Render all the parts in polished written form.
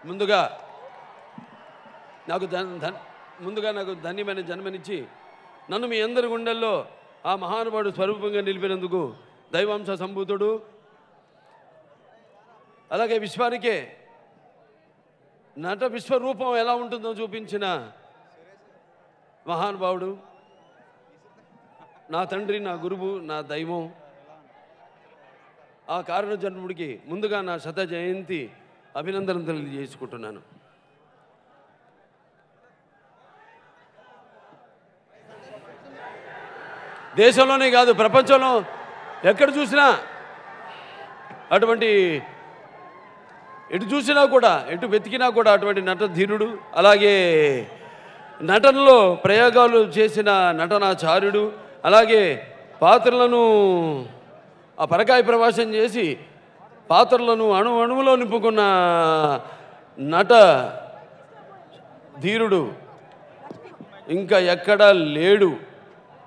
ముందుగా నాకు ధన్యమైన జన్మనిచ్చి నన్ను మీ అందరి గుండెల్లో ఆ మహానుభావుడు స్వరూపంగా నిలిపినందుకు దైవాంశ సంభూతుడు, అలాగే విశ్వానికే నట విశ్వరూపం ఎలా ఉంటుందో చూపించిన మహానుభావుడు, నా తండ్రి, నా గురువు, నా దైవం, ఆ కారణ జన్ముడికి ముందుగా నా శత జయంతి అభినందనలు తెలియజేసుకుంటున్నాను. దేశంలోనే కాదు, ప్రపంచంలో ఎక్కడ చూసినా అటువంటి, ఎటు చూసినా కూడా, ఎటు వెతికినా కూడా అటువంటి నటధీరుడు, అలాగే నటనలో ప్రయోగాలు చేసిన నటనాచార్యుడు, అలాగే పాత్రలను ఆ పరకాయ ప్రవాసం చేసి పాత్రలను అణువులో నింపుకున్న నట ధీరుడు ఇంకా ఎక్కడా లేడు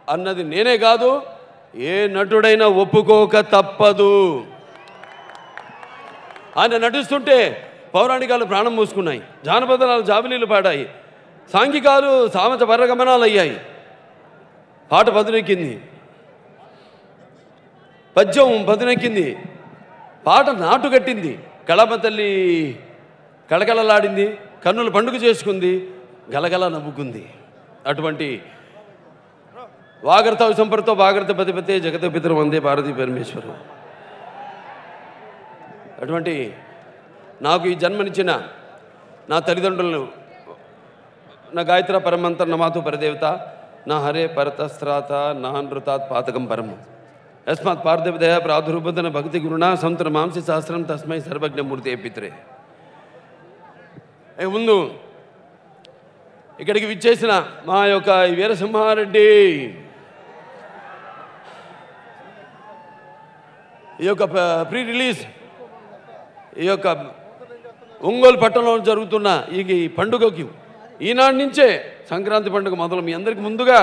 అన్నది నేనే కాదు, ఏ నటుడైనా ఒప్పుకోక తప్పదు. ఆయన నటిస్తుంటే పౌరాణికాలు ప్రాణం మూసుకున్నాయి, జానపదాలు జాబిలీలు పాడాయి, సాంఘికాలు సామత పరగమనాలు అయ్యాయి, పాట పదునెక్కింది, పద్యం పదునెక్కింది, పాట నాటు కట్టింది, కళామ తల్లి కళకళలాడింది, కన్నులు పండుగ చేసుకుంది, గలగల నవ్వుకుంది. అటువంటి వాగర్త విసంపర్తో వాగర్త పతిపతే జగత పితరం వందే భారతీ పరమేశ్వరు. అటువంటి నాకు ఈ జన్మనిచ్చిన నా తల్లిదండ్రులను, నా గాయత్ర పరమంతర నమాతు పరదేవత, నా హరే పరతస్త్రాత నా నృతాత్ పాతకం పరము యస్మాత్ పార్థివదయ ప్రాదుర్భుతన భక్తి గురుణ సంతర మాంసి శాస్త్రం తస్మై సర్వజ్ఞమూర్తి పిత్రే. ముందు ఇక్కడికి విచ్చేసిన మా యొక్క వీరసింహారెడ్డి ఈ యొక్క ప్రీ రిలీజ్, ఈ యొక్క ఒంగోలు పట్టణంలో జరుగుతున్న ఈ పండుగకి ఈనాటి నుంచే సంక్రాంతి పండుగ మొదలు. మీ అందరికీ ముందుగా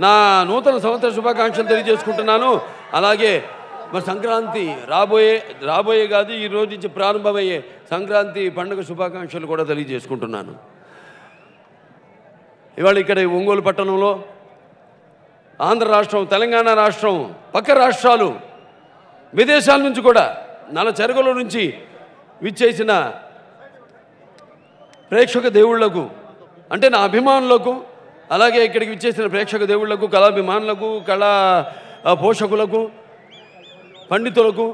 నా నూతన సంవత్సర శుభాకాంక్షలు తెలియజేసుకుంటున్నాను. అలాగే మరి సంక్రాంతి రాబోయే కాదు, ఈ రోజు నుంచి ప్రారంభమయ్యే సంక్రాంతి పండుగ శుభాకాంక్షలు కూడా తెలియజేసుకుంటున్నాను. ఇవాళ ఇక్కడ ఒంగోలు పట్టణంలో ఆంధ్ర రాష్ట్రం, తెలంగాణ రాష్ట్రం, పక్క రాష్ట్రాలు, విదేశాల నుంచి కూడా నల చెరగల నుంచి విచ్చేసిన ప్రేక్షక దేవుళ్లకు, అంటే నా అభిమానులకు, అలాగే ఇక్కడికి విచ్చేసిన ప్రేక్షక దేవుళ్లకు, కళాభిమానులకు, కళా పోషకులకు, పండితులకు,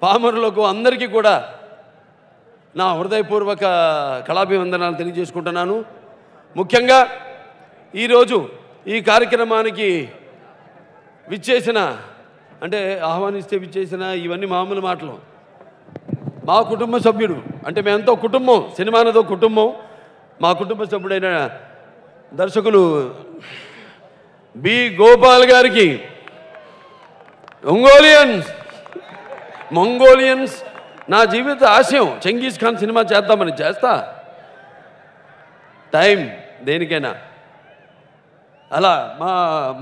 పామరులకు అందరికీ కూడా నా హృదయపూర్వక కళాభివందనాలు తెలియజేసుకుంటున్నాను. ముఖ్యంగా ఈరోజు ఈ కార్యక్రమానికి విచ్చేసిన, అంటే ఆహ్వానిస్తే విచ్చేసిన, ఇవన్నీ మామూలు మాటలు, మా కుటుంబ సభ్యుడు, అంటే మేమంతా కుటుంబం, సినిమా అనేదో కుటుంబం. మా కుటుంబ సభ్యుడైన దర్శకులు బి గోపాల్ గారికి మంగోలియన్స్ నా జీవిత ఆశయం చెంగీజ్ ఖాన్ సినిమా చేద్దామని, చేస్తా, టైం దేనికైనా. అలా మా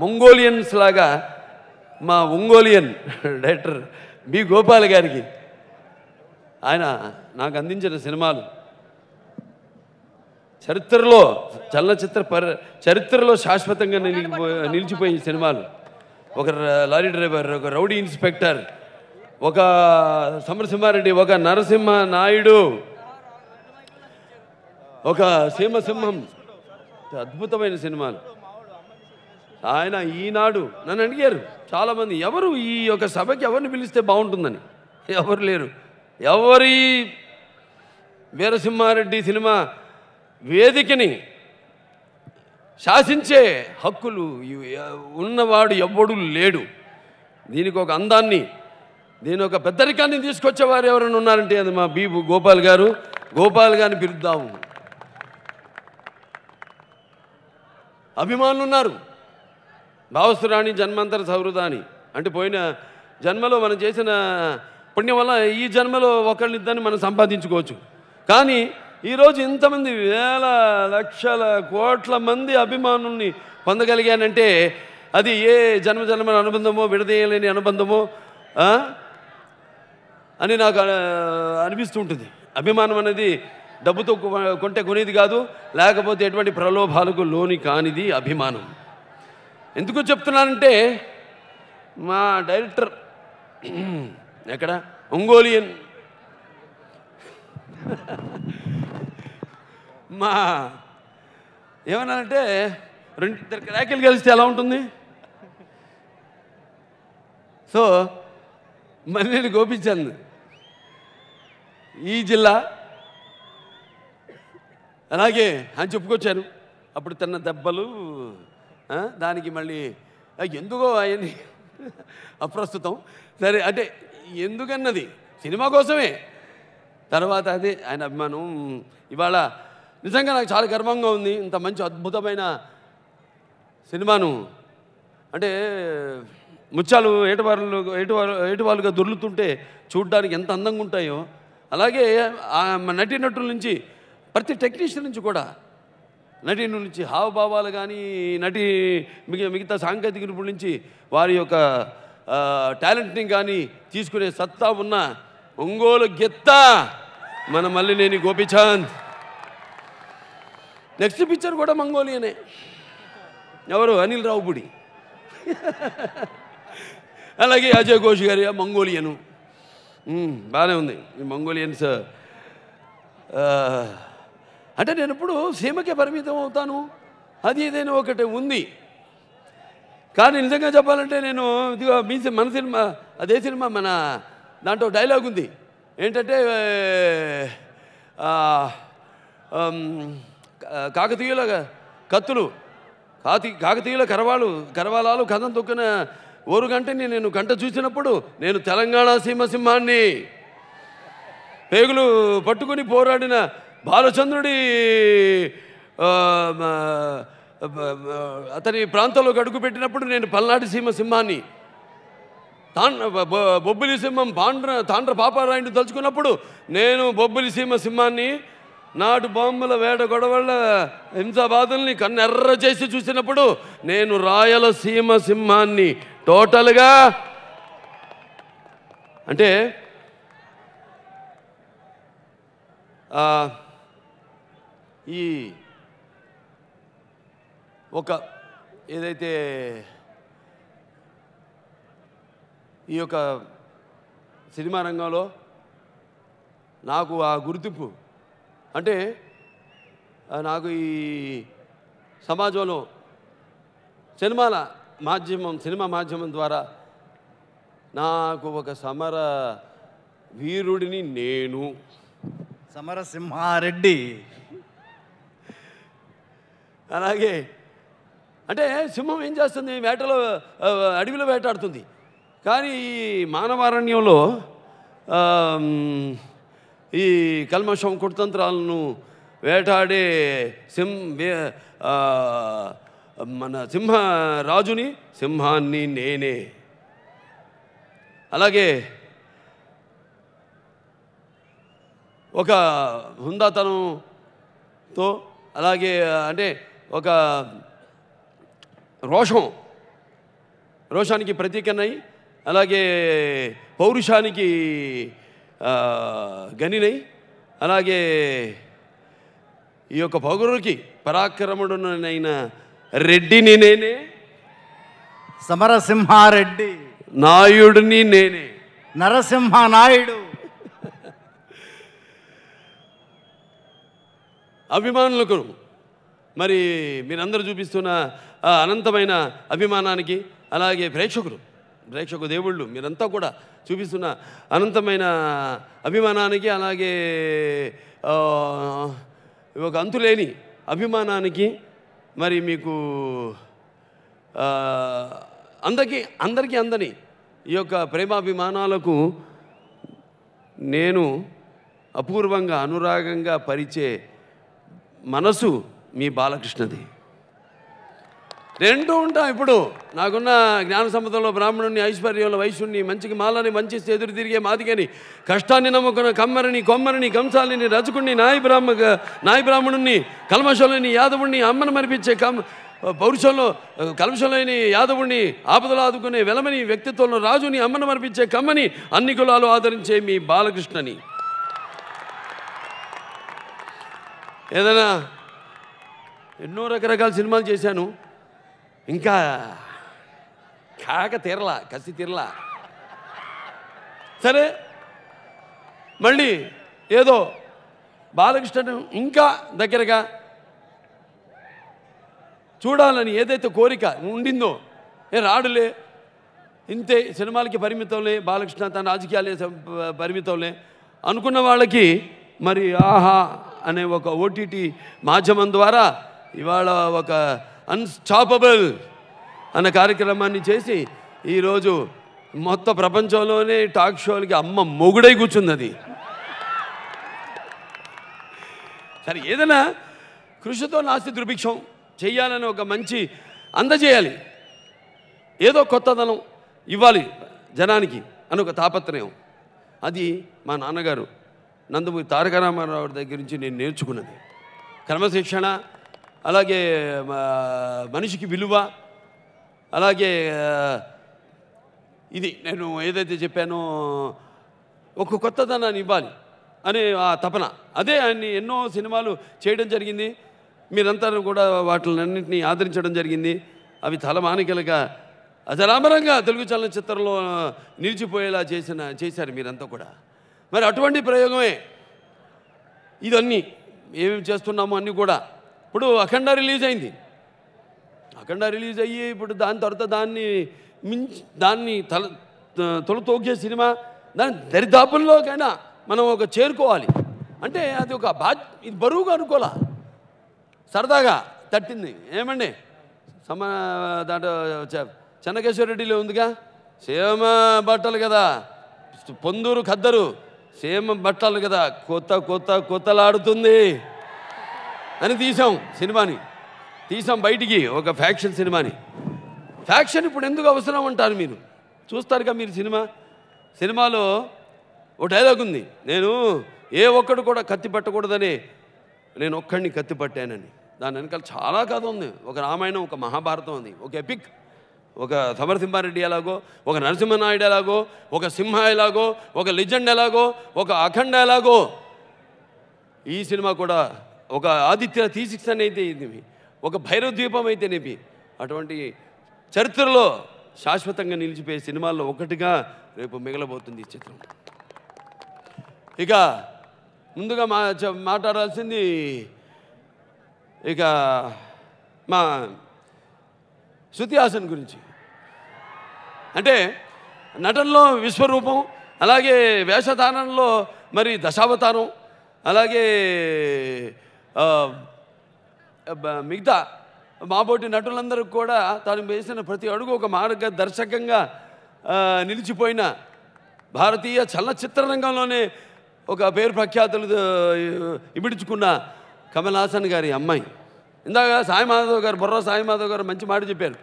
మంగోలియన్స్ లాగా మా ఒంగోలియన్ డైరెక్టర్ బి గోపాల్ గారికి ఆయన నాకు అందించిన సినిమాలు చరిత్రలో, చలనచిత్ర చరిత్రలో శాశ్వతంగా నిలిచిపోయే సినిమాలు. ఒక లారీ డ్రైవర్, ఒక రౌడీ ఇన్స్పెక్టర్, ఒక సమరసింహారెడ్డి, ఒక నరసింహ నాయుడు, ఒక సీమసింహం, అద్భుతమైన సినిమాలు. ఆయన ఈనాడు నన్ను అడిగారు చాలామంది, ఎవరు ఈ యొక్క సభకి ఎవరిని పిలిస్తే బాగుంటుందని. ఎవరు లేరు. ఎవరి వీరసింహారెడ్డి సినిమా వేదికని శాసించే హక్కులు ఉన్నవాడు ఎవ్వడు లేడు. దీనికి ఒక అందాన్ని, దీని ఒక పెద్దరికాన్ని తీసుకొచ్చేవారు ఎవరైనా ఉన్నారంటే అది మా బి గోపాల్ గారు. గోపాల్ గారిని పిలుద్దాము. అభిమానులు ఉన్నారు. భావస్తురాణి జన్మాంతర సౌహృదాని అంటే పోయిన జన్మలో మనం చేసిన పుణ్యం వల్ల ఈ జన్మలో ఒకళ్ళిద్దరిని మనం సంపాదించుకోవచ్చు. కానీ ఈరోజు ఇంతమంది వేల లక్షల కోట్ల మంది అభిమానుల్ని పొందగలిగానంటే అది ఏ జన్మల అనుబంధమో, విడదీయలేని అనుబంధమో అని నాకు అనిపిస్తూ ఉంటుంది. అభిమానం అనేది డబ్బుతో కొంటే కొనేది కాదు, లేకపోతే ఎటువంటి ప్రలోభాలకు లోని కానిది అభిమానం. ఎందుకు చెప్తున్నానంటే మా డైరెక్టర్ ఎక్కడ ఒంగోలియన్ మా ఏమన్నానంటే రెండిద్దరు క్రాకెలు కలిస్తే ఎలా ఉంటుంది. సో మళ్ళీ గోపించాను ఈ జిల్లా అలాగే అని చెప్పుకొచ్చాను. అప్పుడు తిన్న దెబ్బలు దానికి మళ్ళీ ఎందుకో అవన్నీ అప్రస్తుతం. సరే అంటే ఎందుకన్నది సినిమా కోసమే. తర్వాత అదే ఆయన అభిమానం. ఇవాళ నిజంగా నాకు చాలా గర్వంగా ఉంది. ఇంత మంచి అద్భుతమైన సినిమాను అంటే ముత్యాలు ఏటువాలుగా దొర్లుతుంటే చూడ్డానికి ఎంత అందంగా ఉంటాయో అలాగే నటీనటుల నుంచి ప్రతి టెక్నీషియన్ నుంచి కూడా నటీనుల నుంచి హావభావాలు కానీ మిగతా సాంకేతిక నిపుణుల నుంచి వారి యొక్క టాలెంట్ని కానీ తీసుకునే సత్తా ఉన్న ఒంగోలు గెత్త మన మల్లినేని గోపీచంద్. నెక్స్ట్ పిక్చర్ కూడా మంగోలియనే. ఎవరు? అనిల్ రావుపూడి. అలాగే అజయ్ ఘోష్ గారి మంగోలియను. బాగానే ఉంది ఈ మంగోలియన్స్. అంటే నేను ఇప్పుడు సీమకే పరిమితం అవుతాను అది ఏదైనా ఒకటి ఉంది. కానీ నిజంగా చెప్పాలంటే నేను ఇదిగో మన సినిమా అదే సినిమా మన దాంట్లో డైలాగ్ ఉంది ఏంటంటే కాకతీయుల కత్తులు కాకతీయుల కరవాలాలు కథం తొక్కిన ఓరు గంటని నేను గంట చూసినప్పుడు నేను తెలంగాణ సీమ సింహాన్ని పేగులు పట్టుకుని పోరాడిన బాలచంద్రుడి అతని ప్రాంతంలో అడుగు పెట్టినప్పుడు నేను పల్నాటి సీమ సింహాన్ని బొబ్బిలి సింహం తాండ్ర పాపారాయుడిని తలుచుకున్నప్పుడు నేను బొబ్బిలి సీమ సింహాన్ని నాటు బాంబుల వేట గొడవల హింసాబాదుల్ని కన్నెర్ర చేసి చూసినప్పుడు నేను రాయలసీమ సింహాన్ని. టోటల్గా అంటే ఈ ఒక ఏదైతే ఈ యొక్క సినిమా రంగంలో నాకు ఆ గుర్తింపు అంటే నాకు ఈ సమాజంలో సినిమా మాధ్యమం ద్వారా నాకు ఒక సమర వీరుడిని నేను సమరసింహారెడ్డి. అలాగే అంటే సింహం ఏం చేస్తుంది? అడవిలో వేటాడుతుంది. కానీ ఈ మానవారణ్యంలో ఈ కల్మషం కుట్తంత్రాలను వేటాడే మన సింహరాజుని సింహాన్ని నేనే. అలాగే ఒక హుందాతనంతో అలాగే అంటే ఒక రోషానికి ప్రతీకనై అలాగే పౌరుషానికి గనినై అలాగే ఈ యొక్క పౌరుడికి పరాక్రముడునైన రెడ్డిని నేనే. సమరసింహారెడ్డి. నాయుడిని నేనే. నరసింహ నాయుడు. అభిమానులకు మరి మీరందరూ చూపిస్తున్న అనంతమైన అభిమానానికి అలాగే ప్రేక్షకు దేవుళ్ళు మీరంతా కూడా చూపిస్తున్న అనంతమైన అభిమానానికి అలాగే ఒక అంతులేని అభిమానానికి మరి మీకు అందరికీ అందని ఈ యొక్క ప్రేమాభిమానాలకు నేను అపూర్వంగా అనురాగంగా పరిచే మనసు మీ బాలకృష్ణది. రెండూ ఉంటాం. ఇప్పుడు నాకున్న జ్ఞాన సంపదలో బ్రాహ్మణుని, ఐశ్వర్యంలో వైశ్యుణ్ణి, మంచికి మాలని, మంచి ఎదురు తిరిగే మాదిగని, కష్టాన్ని నమ్ముకున్న కమ్మరిని, కొమ్మరిని, కంసాలిని, రజకుణ్ణి, నాయి బ్రాహ్మణుణ్ణి, కల్మషంలోని యాదవుణ్ణి, అమ్మను మరిపించే పౌరుషంలో కల్మషంలోని యాదవుణ్ణి, ఆపదలు ఆదుకునే వెలమని, వ్యక్తిత్వంలో రాజుని, అమ్మను మరిపించే కమ్మని, అన్ని కులాలు ఆదరించే మీ బాలకృష్ణని. ఏదైనా ఎన్నో రకరకాల సినిమాలు చేశాను, ఇంకా తీరలా, కసి తీరలా. సరే, మళ్ళీ ఏదో బాలకృష్ణను ఇంకా దగ్గరగా చూడాలని ఏదైతే కోరిక ఉండిందో, రాడులే, ఇంతే, సినిమాలకి పరిమితంలే, బాలకృష్ణ తన రాజకీయాలే పరిమితంలే అనుకున్న వాళ్ళకి మరి ఆహా అనే ఒక ఓటీటీ మాధ్యమం ద్వారా ఇవాళ ఒక అన్స్టాపబుల్ అన్న కార్యక్రమాన్ని చేసి ఈరోజు మొత్తం ప్రపంచంలోనే టాక్ షోలకి అమ్మ మొగుడై కూర్చున్నది. సరే, ఏదైనా కృషితో నాస్తి దుర్భిక్షం చెయ్యాలని ఒక మంచి అందజేయాలి, ఏదో కొత్తదనం ఇవ్వాలి జనానికి అని ఒక తాపత్రయం. అది మా నాన్నగారు నందమూరి తారక రామారావు దగ్గర నుంచి నేను నేర్చుకున్నది. క్రమశిక్షణ, అలాగే మనిషికి విలువ, అలాగే ఇది నేను ఏదైతే చెప్పానో ఒక కొత్తదనాన్ని ఇవ్వాలి అనే ఆ తపన, అదే ఆయన్ని ఎన్నో సినిమాలు చేయడం జరిగింది. మీరంతా కూడా వాటిలన్నింటినీ ఆదరించడం జరిగింది. అవి తలమానికలుగా అజరామరంగా తెలుగు చలనచిత్రంలో నిలిచిపోయేలా చేశారు మీరంతా కూడా. మరి అటువంటి ప్రయోగమే ఇదన్నీ ఏమేమి చేస్తున్నామో అన్నీ కూడా. ఇప్పుడు అఖండ రిలీజ్ అయింది. అఖండ రిలీజ్ అయ్యి ఇప్పుడు దాని తర్వాత దాన్ని తొలతోగే సినిమా, దాని దరిదాపుల్లోకైనా మనం ఒక చేరుకోవాలి అంటే అది ఒక ఇది బరువుగా అనుకోలే, సరదాగా తట్టింది. ఏమండి దాంట్లో చెన్నకేశ్వరరెడ్డిలో ఉందిగా, సేమ బట్టలు కదా, పొందూరు ఖద్దరు సేమ బట్టలు కదా, కొత్తలాడుతుంది అని తీసాం బయటికి ఒక ఫ్యాక్షన్ సినిమాని. ఫ్యాక్షన్ ఇప్పుడు ఎందుకు అవసరం అంటారు మీరు? చూస్తారుగా మీరు సినిమాలో ఓ డైలాగ్ ఉంది, నేను ఏ ఒక్కడు కూడా కత్తి పట్టకూడదని నేను ఒక్కడిని కత్తి పట్టానని. దాని వెనకాల చాలా కథ ఉంది. ఒక రామాయణం, ఒక మహాభారతం ఉంది, ఒక ఎపిక్. ఒక సమరసింహారెడ్డి ఎలాగో, ఒక నరసింహనాయుడు ఎలాగో, ఒక సింహ ఎలాగో, ఒక లెజెండ్ ఎలాగో, ఒక అఖండ ఎలాగో, ఈ సినిమా కూడా ఒక ఆదిత్య తీసిక్సన్ అయితే ఇది, ఒక భైరవ ద్వీపం అయితేనేమి, అటువంటి చరిత్రలో శాశ్వతంగా నిలిచిపోయే సినిమాల్లో ఒకటిగా రేపు మిగలబోతుంది ఈ చిత్రం. ఇక ముందుగా మాట్లాడాల్సింది ఇక మా శృతి హాసన్ గురించి. అంటే నటనలో విశ్వరూపం, అలాగే వేషధారణలో మరి దశావతారం, అలాగే మిగతా మాబోటి నటులందరూ కూడా తాను వేసిన ప్రతి అడుగు ఒక మార్గదర్శకంగా నిలిచిపోయిన భారతీయ చలనచిత్ర రంగంలోనే ఒక పేరు ప్రఖ్యాతులు ఇమిడ్చుకున్న కమల్ హాసన్ గారి అమ్మాయి. ఇందాక సాయిమాధవ్ గారు, బుర్రా సాయిమాధవ్ గారు మంచి మాట చెప్పారు,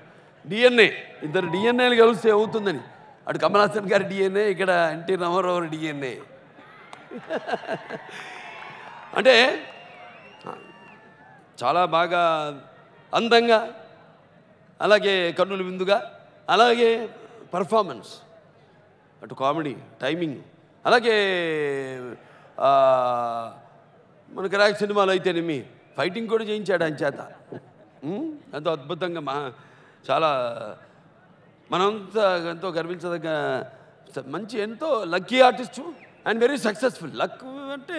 డిఎన్ఏ, ఇద్దరు డిఎన్ఏలు కలిస్తే అవుతుందని. అటు కమల్ హాసన్ గారి డిఎన్ఏ, ఇక్కడ ఎన్టీ రామారావు డిఎన్ఏ. అంటే చాలా బాగా అందంగా, అలాగే కన్నుల విందుగా, అలాగే పర్ఫార్మెన్స్, అటు కామెడీ, టైమింగ్, అలాగే మన క్రాక్ సినిమాలో అయితేనేమి ఫైటింగ్ కూడా చేయించాడు ఆయన చేత. ఎంతో అద్భుతంగా చాలా మనంతా ఎంతో గర్వించదగ్గ మంచి, ఎంతో lucky artist and very successful. Luck అంటే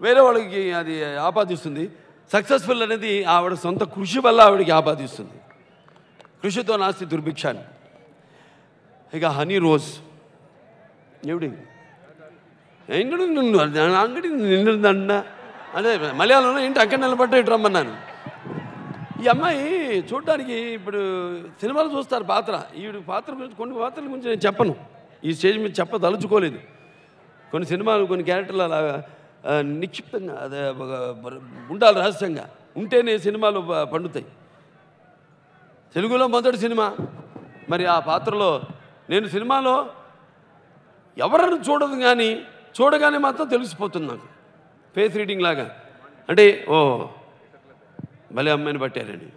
వేరే వాళ్ళకి అది ఆపాదిస్తుంది, సక్సెస్ఫుల్ అనేది ఆవిడ సొంత కృషి వల్ల ఆవిడకి ఆపాదిస్తుంది. కృషితో నాస్తి దుర్భిక్షాన్ని. ఇక హనీ రోజ్ ఎవడి అంగడి నిండుదండ అదే మలయాళంలో ఏంటి అక్కడ నిలబడ్డా ఇటు రమ్మన్నాను. ఈ అమ్మాయి చూడడానికి ఇప్పుడు సినిమాలు చూస్తారు పాత్ర, ఈవిడ పాత్ర గురించి, కొన్ని పాత్రల గురించి నేను చెప్పను, ఈ స్టేజ్ మీద చెప్పదలుచుకోలేదు. కొన్ని సినిమాలు, కొన్ని క్యారెక్టర్లు అలా నిక్షిప్తంగా అదే ఉండాలి, రహస్యంగా ఉంటేనే సినిమాలు పండుతాయి. తెలుగులో మొదటి సినిమా. మరి ఆ పాత్రలో నేను సినిమాలో ఎవరನ್ನು చూడదు కానీ చూడగానే మాత్రం తెలిసిపోతుంది నాకు, ఫేస్ రీడింగ్ లాగా. అంటే ఓ భలే అమ్మాయిని పట్టారండి.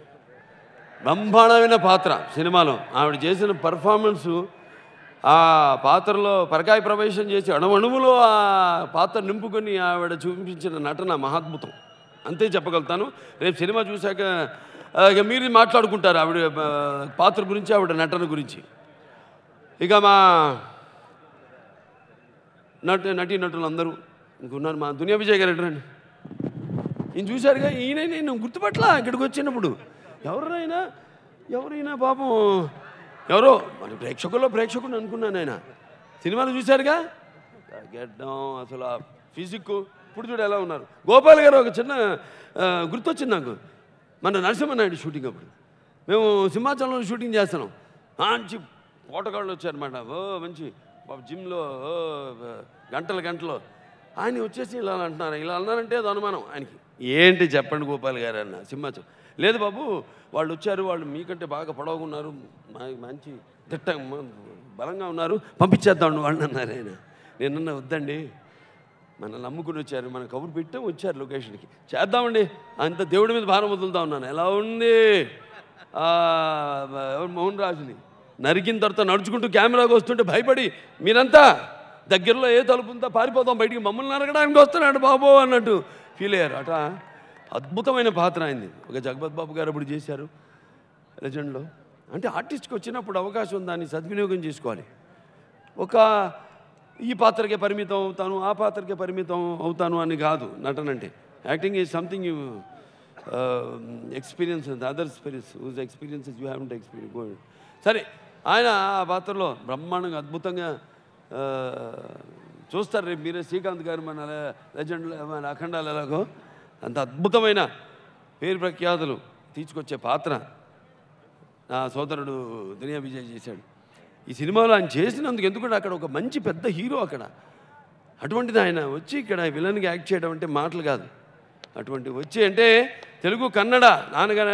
బ్రహ్మాండమైన పాత్ర సినిమాలో ఆవిడ చేసిన పర్ఫార్మెన్సు, ఆ పాత్రలో పరకాయ ప్రవేశం చేసి అణువణువులో ఆ పాత్ర నింపుకొని ఆవిడ చూపించిన నటన మహాద్భుతం, అంతే చెప్పగలుగుతాను. రేపు సినిమా చూశాక ఇక మీరు మాట్లాడుకుంటారు ఆవిడ పాత్ర గురించి, ఆవిడ నటన గురించి. ఇక మా నటీనటులు అందరూ ఇంకున్నారు. మా దునియా విజయ్ గారు అంటారండి, ఈయన చూశారుగా, ఈయన నేను గుర్తుపట్ల ఇక్కడికి వచ్చినప్పుడు ఎవరైనా పాపం ఎవరో మన ప్రేక్షకుడు అనుకున్నాను. ఆయన సినిమాలు చూశారుగా, గెడ్డం అసలు ఆ ఫిజిక్ ఇప్పుడు చూడు ఎలా ఉన్నారు. గోపాల్ గారు ఒక చిన్న గుర్తొచ్చింది నాకు, మన నరసింహనాయుడు షూటింగ్ అప్పుడు మేము సింహాచలంలో షూటింగ్ చేస్తున్నాం. మంచి పోటగాళ్ళు వచ్చారన్నమాట, మంచి జిమ్లో గంటలు ఆయన వచ్చేసి ఇలా అన్నారంటే అది అనుమానం ఆయనకి. ఏంటి చెప్పండి గోపాల్ గారు అన్న, సింహాచలం లేదు బాబు, వాళ్ళు వచ్చారు, వాళ్ళు మీకంటే బాగా పొడవుగా ఉన్నారు, మంచి బలంగా ఉన్నారు, పంపించేద్దాం వాళ్ళు అన్నారు. ఆయన నేనన్నా వద్దండి, మనల్ని నమ్ముకుని వచ్చారు, మన కబురు పెట్టాం వచ్చారు లొకేషన్కి, చేద్దామండి, అంత దేవుడి మీద భారం వదులుతా ఉన్నాను. ఎలా ఉంది మోహన్ రాజుని నరికిన తర్వాత నడుచుకుంటూ కెమెరాకి వస్తుంటే భయపడి మీరంతా దగ్గరలో ఏ తలుపుంతా పారిపోతాం బయటికి, మమ్మల్ని నరకడానికి వస్తున్నాడు బాబు అన్నట్టు ఫీల్ అయ్యారు. అట అద్భుతమైన పాత్ర అయింది. ఒక జగపత్ బాబు గారు అప్పుడు చేశారు లెజెండ్లో. అంటే ఆర్టిస్ట్కి వచ్చినప్పుడు అవకాశం దాన్ని సద్వినియోగం చేసుకోవాలి. ఒక ఈ పాత్రకే పరిమితం అవుతాను, ఆ పాత్రకే పరిమితం అవుతాను అని కాదు నటన అంటే. Acting is something you experience, other experience, whose experiences you have to experience. సరే, ఆయన ఆ పాత్రలో బ్రహ్మాండంగా అద్భుతంగా చూస్తారు. రేపు మీరే శ్రీకాంత్ గారు మన లెజెండ్లో మన అఖండాలు ఎలాగో అంత అద్భుతమైన పేరు ప్రఖ్యాతులు తీసుకొచ్చే పాత్ర నా సోదరుడు దునియా విజయ్ చేశాడు. ఈ సినిమాలో ఆయన చేసినందుకు, ఎందుకంటే అక్కడ ఒక మంచి పెద్ద హీరో అక్కడ, అటువంటిది ఆయన వచ్చి ఇక్కడ విలన్గా యాక్ట్ చేయడం అంటే మాటలు కాదు. అటువంటి వచ్చి అంటే తెలుగు కన్నడ నాన్నగారు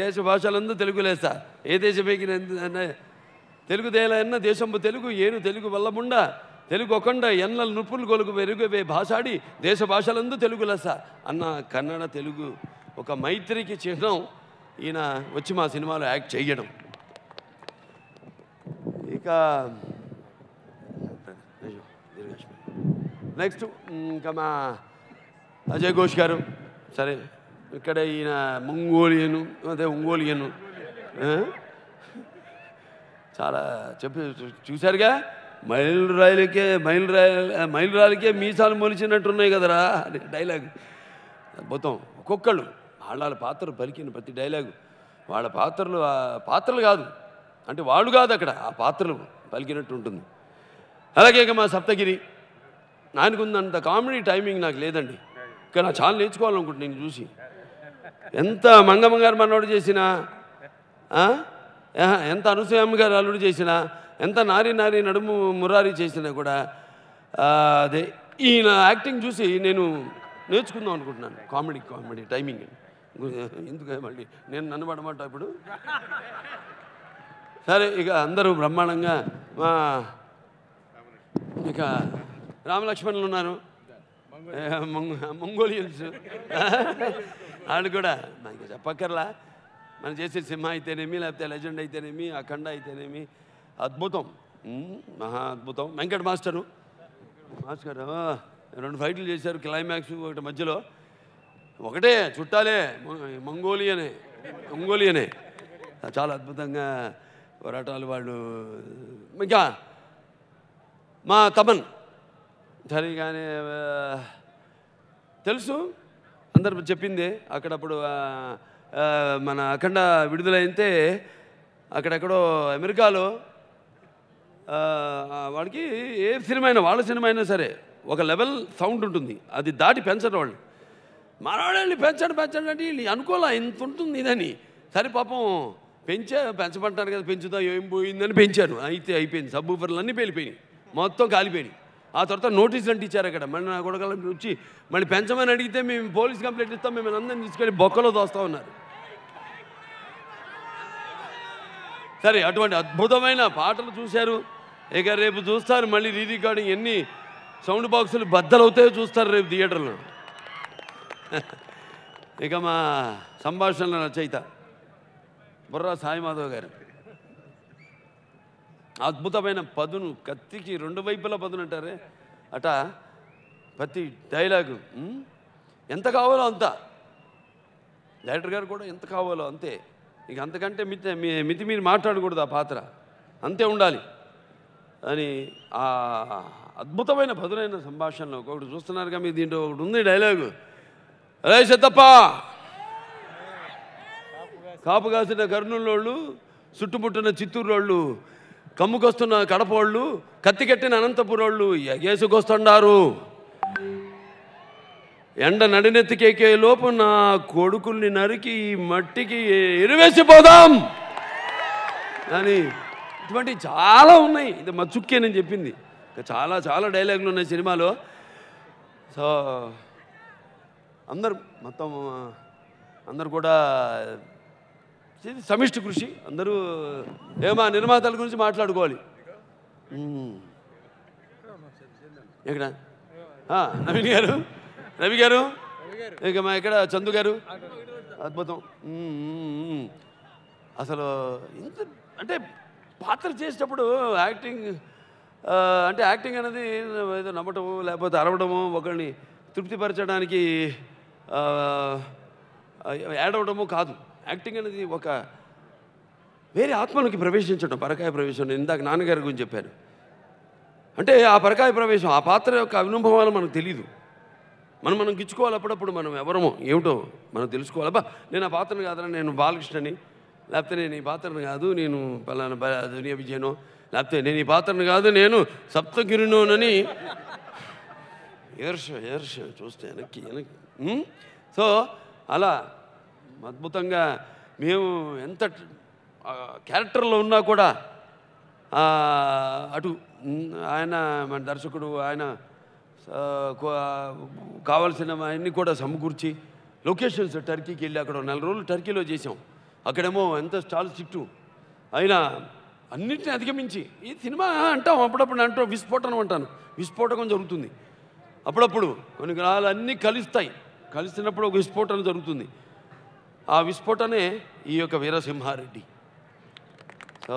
దేశ భాషలందు తెలుగు లేస్తా, ఏ దేశ పేకిన తెలుగు దేలన్న దేశంబు తెలుగు ఏను తెలుగు వల్లముండ తెలుగు ఒకండ ఎన్నల నుప్పులు గొలుగు వెరుగవే భాషాడి దేశ భాషలందు తెలుగు లెస్స అన్న కన్నడ తెలుగు ఒక మైత్రికి చిహ్నం ఈయన వచ్చి మా సినిమాలో యాక్ట్ చేయడం. ఇక నెక్స్ట్ ఇంకా మా అజయ్ ఘోష్ గారు. సరే, ఇక్కడ ఈయన ఒంగోలియను చాలా చూశారుగా, మైలురాయిలకే మీసాలు మొలిచినట్టున్నాయి కదరా అని డైలాగ్ మొత్తం. ఒక్కొక్కళ్ళు వాళ్ళ పాత్రలు పలికిన ప్రతి డైలాగు వాళ్ళ పాత్రలు కాదు అంటే వాళ్ళు కాదు అక్కడ, ఆ పాత్రలు పలికినట్టు ఉంటుంది. అలాగే ఇక మా సప్తగిరి, ఆయనకుందంత కామెడీ టైమింగ్ నాకు లేదండి, కానీ నా చాలా నేర్చుకోవాలనుకుంటున్నాను నేను చూసి. ఎంత మంగమ్మ గారు మనోడు చేసినా, ఎంత అనసూయమ్మ గారు అల్లుడు చేసినా, ఎంత నారీ నడుము మురారి చేసినా కూడా అదే ఈయన యాక్టింగ్ చూసి నేను నేర్చుకుందాం అనుకుంటున్నాను. Comedy timing. ఎందుకు మళ్ళీ నన్ను పడమాట ఇప్పుడు. సరే, ఇక అందరూ బ్రహ్మాండంగా ఇక రామలక్ష్మణులు ఉన్నారు, మంగోలియన్స్ వాళ్ళు కూడా మనకి చెప్పక్కర్లా. మనం చేసే సింహ అయితేనేమి, లేకపోతే లెజెండ్ అయితేనేమి, అఖండ అయితేనేమి అద్భుతం, మహా అద్భుతం. వెంకట్ మాస్టర్ 2 ఫైట్లు చేశారు, క్లైమాక్స్ ఒకటి మధ్యలో, ఒకటే చుట్టాలే మంగోలియనే చాలా అద్భుతంగా పోరాటాలు వాళ్ళు. ఇంకా మా తమన్ సరిగానే తెలుసు, అందరు చెప్పింది. అక్కడప్పుడు మన అఖండ విడుదలైతే అక్కడెక్కడో అమెరికాలో వాడికి ఏ సినిమా అయినా, వాళ్ళ సినిమా అయినా సరే ఒక లెవెల్ సౌండ్ ఉంటుంది, అది దాటి పెంచరు వాళ్ళు. మనవాళ్ళని పెంచండి అంటే వీళ్ళు అనుకోలే ఇంత ఉంటుంది ఇదని. సరే పాపం పెంచమంటారు కదా, పెంచుతా ఏం పోయిందని పెంచారు. అయితే అయిపోయింది, సబ్ ఊఫర్లు అన్నీ పేలిపోయినాయి, మొత్తం కాలిపోయినాయి. ఆ తర్వాత నోటీసులు అంటే ఇచ్చారు అక్కడ. మళ్ళీ నా కొడుకులకి వచ్చి మళ్ళీ పెంచమని అడిగితే మేము పోలీస్ కంప్లైంట్ ఇస్తాం, మేము అందరిని తీసుకెళ్ళి బొక్కలో దోస్తా ఉన్నారు. సరే అటువంటి అద్భుతమైన పాటలు చూశారు. ఇక రేపు చూస్తారు మళ్ళీ రీ రికార్డింగ్ ఎన్ని సౌండ్ బాక్సులు బద్దలవుతాయో చూస్తారు రేపు థియేటర్లో. ఇక మా సంభాషణల రచయిత బుర్రా సాయిమాధవ్ గారు అద్భుతమైన పదును, కత్తికి రెండు వైపులా పదును అంటారే అట ప్రతి డైలాగు ఎంత కావాలో అంత, డైరెక్టర్ గారు కూడా ఎంత కావాలో అంతే. ఇక అంతకంటే మితి మీరు మాట్లాడకూడదు, ఆ పాత్ర అంతే ఉండాలి అని ఆ అద్భుతమైన పదునైన సంభాషణలో ఒకటి చూస్తున్నారుగా మీరు. దీంట్లో ఒకటి ఉంది డైలాగు, అరే చెత్తప్ప కాపు కాసిన కర్నూలు, చుట్టుముట్టిన చిత్తూరు, కమ్ముకొస్తున్న కడపోళ్ళు, కత్తి కట్టిన అనంతపురోళ్ళు ఎగేసుకొస్తుండారు. ఎండ నడినెత్తికేకే లోపు నా కొడుకుల్ని నరికి మట్టికి ఎరువేసిపోదాం అని ఇటువంటి చాలా ఉన్నాయి. ఇది మచ్చుక్కే నేను చెప్పింది. ఇంకా చాలా చాలా డైలాగులు ఉన్నాయి సినిమాలో. సో మొత్తం అందరు కూడా సమిష్టి కృషి. అందరూ ఏమా నిర్మాతల గురించి మాట్లాడుకోవాలి. ఎక్కడ నవీన్ గారు, రవి గారు, ఇక మా ఇక్కడ చందు గారు, అద్భుతం. అసలు ఇంత అంటే పాత్ర చేసేటప్పుడు యాక్టింగ్ అంటే యాక్టింగ్ అనేది ఏదో నమ్మటము లేకపోతే అరవడము, ఒకరిని తృప్తిపరచడానికి యాడ్ అవడము కాదు. యాక్టింగ్ అనేది ఒక వేరే ఆత్మలోకి ప్రవేశించడం, పరకాయ ప్రవేశం. నేను ఇందాక నాన్నగారి గురించి చెప్పాను. అంటే ఆ పరకాయ ప్రవేశం, ఆ పాత్ర యొక్క అనుభవాలు మనకు తెలీదు. మనం గిచ్చుకోవాలి. అప్పుడప్పుడు మనం ఎవరమో ఏమిటో మనం తెలుసుకోవాలి. అబ్బా నేను ఆ పాత్రను కాదని, నేను బాలకృష్ణని, లేకపోతే నేను ఈ పాత్రను కాదు నేను పలానా దునియా విజయనో, లేకపోతే నేను ఈ పాత్రను కాదు నేను సప్తగిరినోనని ఏర్ష చూస్తే వెనక్కి. సో అలా అద్భుతంగా మేము ఎంత క్యారెక్టర్లో ఉన్నా కూడా అటు ఆయన మన దర్శకుడు ఆయన కావాల్సిన అన్నీ కూడా సమకూర్చి లొకేషన్స్ టర్కీకి వెళ్ళి అక్కడ 4 రోజులు టర్కీలో చేసాం. అక్కడేమో ఎంత స్టాల్ చిట్టు అయినా అన్నింటినీ అధిగమించి ఈ సినిమా అంటాం, అప్పుడప్పుడు అంటాం విస్ఫోటనం అంటాను, విస్ఫోటకం జరుగుతుంది. అప్పుడప్పుడు కొన్ని గ్రహాలు అన్నీ కలిసినప్పుడు ఒక విస్ఫోటనం జరుగుతుంది. ఆ విస్ఫోటనే ఈ యొక్క వీరసింహారెడ్డి. సో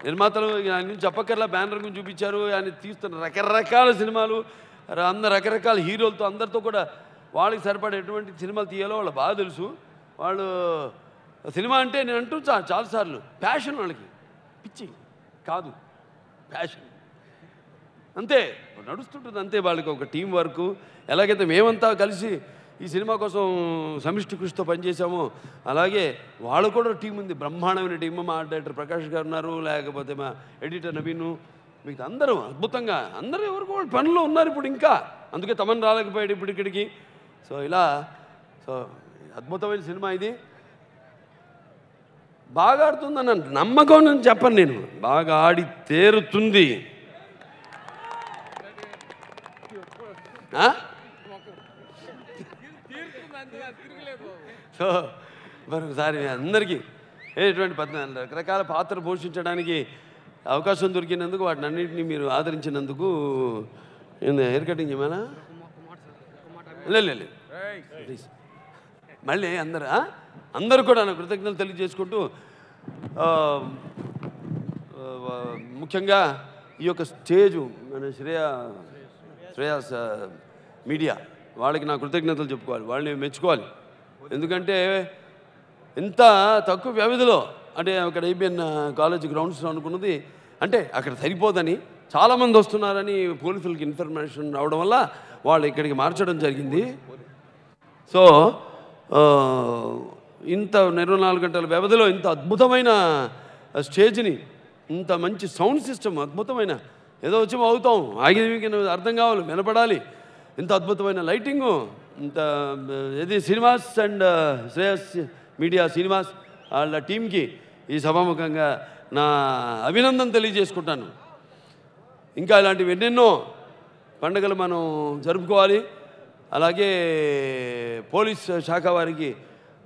నిర్మాతలు ఆయన గురించి చెప్పక్కర్లా, బ్యానర్ గురించి చూపించారు. ఆయన తీస్తున్న రకరకాల సినిమాలు, రకరకాల హీరోలతో అందరితో కూడా వాళ్ళకి సరిపడే ఎటువంటి సినిమాలు తీయాలో వాళ్ళు బాగా తెలుసు. వాళ్ళు సినిమా అంటే నేను అంటూ చాలాసార్లు ప్యాషన్, వాళ్ళకి పిచ్చి కాదు ప్యాషన్ అంతే నడుస్తుంటుంది. అంతే వాళ్ళకి ఒక టీం వర్క్. ఎలాగైతే మేమంతా కలిసి ఈ సినిమా కోసం సమిష్టి కృషితో పనిచేసామో అలాగే వాళ్ళు కూడా టీం ఉంది, బ్రహ్మాండమైన టీం. మా డైరెక్టర్ ప్రకాష్ గారు ఉన్నారు, లేకపోతే మా ఎడిటర్ నవీను, మీకు అందరూ అద్భుతంగా అందరూ ఎవరికి వాళ్ళు పనుల్లో ఉన్నారు ఇప్పుడు. ఇంకా అందుకే తమను రాలేకపోయాడు ఇప్పుడు ఇక్కడికి. సో ఇలా అద్భుతమైన సినిమా ఇది. బాగా ఆడుతుందన్న నమ్మకం నేను చెప్పను, నేను బాగా ఆడి తీరుతుంది. సో మరొకసారి అందరికీ ఇటువంటి 14 రకరకాల పాత్ర పోషించడానికి అవకాశం దొరికినందుకు, వాటిని అన్నింటినీ మీరు ఆదరించినందుకు. హెయిర్ కటింగ్ ఏమైనా లేదు ప్లీజ్. మళ్ళీ అందరూ కూడా నా కృతజ్ఞతలు తెలియజేసుకుంటూ, ముఖ్యంగా ఈ యొక్క స్టేజు మన శ్రేయాస్ మీడియా వాళ్ళకి నా కృతజ్ఞతలు చెప్పుకోవాలి, వాళ్ళని మెచ్చుకోవాలి. ఎందుకంటే ఇంత తక్కువ వ్యవధిలో, అంటే అక్కడ ఐబిఎన్ కాలేజ్ గ్రౌండ్స్లో అనుకున్నది అంటే అక్కడ సరిపోదని చాలామంది వస్తున్నారని పోలీసులకి ఇన్ఫర్మేషన్ రావడం వల్ల వాళ్ళు ఇక్కడికి మార్చడం జరిగింది. సో ఇంత 24 గంటల వ్యవధిలో ఇంత అద్భుతమైన స్టేజ్ని, ఇంత మంచి సౌండ్ సిస్టమ్, అద్భుతమైన ఏదో వచ్చి అవుతాం ఆగికి అర్థం కావాలి, వినపడాలి. ఇంత అద్భుతమైన లైటింగు, ఇంత ఇది శ్రీనివాస్ అండ్ శ్రేయస్ మీడియా శ్రీనివాస్ వాళ్ళ టీంకి ఈ సభాముఖంగా నా అభినందన తెలియజేసుకుంటాను. ఇంకా ఇలాంటివి ఎన్నెన్నో పండుగలు మనం జరుపుకోవాలి. అలాగే పోలీస్ శాఖ వారికి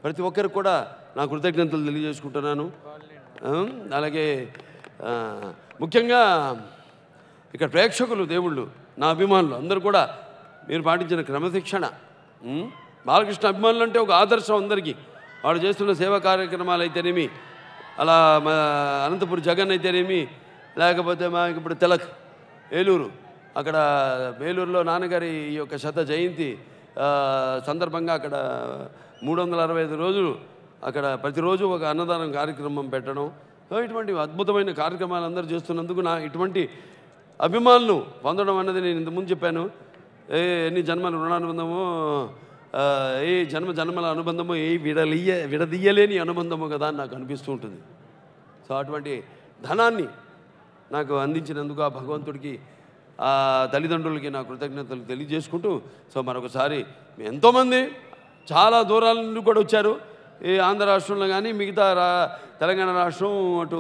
ప్రతి ఒక్కరికి కూడా నా కృతజ్ఞతలు తెలియజేసుకుంటున్నాను. అలాగే ముఖ్యంగా ఇక్కడ ప్రేక్షకులు దేవుళ్ళు నా అభిమానులు అందరూ కూడా మీరు పాటించిన క్రమశిక్షణ, బాలకృష్ణ అభిమానులు అంటే ఒక ఆదర్శం అందరికీ. వాడు చేస్తున్న సేవా కార్యక్రమాలు అయితేనేమి, అలా మా అనంతపురం జగన్ అయితేనేమి, లేకపోతే మాకు ఇప్పుడు తిలక్ ఏలూరు, అక్కడ ఏలూరులో నాన్నగారి ఈ యొక్క శత జయంతి సందర్భంగా అక్కడ 365 రోజులు అక్కడ ప్రతిరోజు ఒక అన్నదానం కార్యక్రమం పెట్టడం, ఇటువంటి అద్భుతమైన కార్యక్రమాలు అందరూ చేస్తున్నందుకు నా ఇటువంటి అభిమానులు పొందడం అన్నది నేను ఇంతకుముందు చెప్పాను. ఎన్ని జన్మల రుణానుబంధమో, ఏ జన్మల అనుబంధమో, ఏ విడదీయలేని అనుబంధము కదా అని నాకు అనిపిస్తూ ఉంటుంది. సో అటువంటి ధనాన్ని నాకు అందించినందుకు ఆ భగవంతుడికి, ఆ తల్లిదండ్రులకి నా కృతజ్ఞతలు తెలియజేసుకుంటూ, సో మరొకసారి ఎంతోమంది చాలా దూరాల నుండి కూడా వచ్చారు. ఈ ఆంధ్ర రాష్ట్రంలో కానీ మిగతా తెలంగాణ రాష్ట్రం, అటు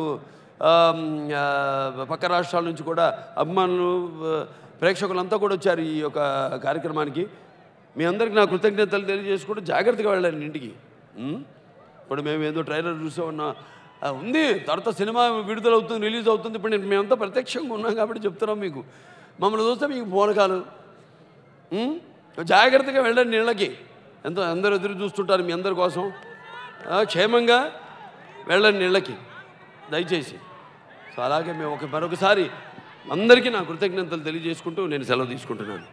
పక్క రాష్ట్రాల నుంచి కూడా అభిమానులు ప్రేక్షకులంతా కూడా వచ్చారు ఈ యొక్క కార్యక్రమానికి. మీ అందరికీ నా కృతజ్ఞతలు తెలియజేసుకుంటూ జాగ్రత్తగా వెళ్ళండి ఇంటికి. ఇప్పుడు మేము ఏదో ట్రైలర్ చూసామన్నా ఉంది, తర్వాత సినిమా విడుదలవుతుంది, రిలీజ్ అవుతుంది. ఇప్పుడు మేమంతా ప్రత్యక్షంగా ఉన్నాం కాబట్టి చెప్తున్నాం మీకు. మమ్మల్ని చూస్తే మీకు పూనకాలు. జాగ్రత్తగా వెళ్ళండి ఇళ్ళకి. అందరూ ఎదురు చూస్తుంటారు మీ అందరి కోసం. క్షేమంగా వెళ్ళండి ఇళ్ళకి దయచేసి. సో అలాగే మేము మరొకసారి అందరికీ నా కృతజ్ఞతలు తెలియజేసుకుంటూ నేను సెలవు తీసుకుంటున్నాను.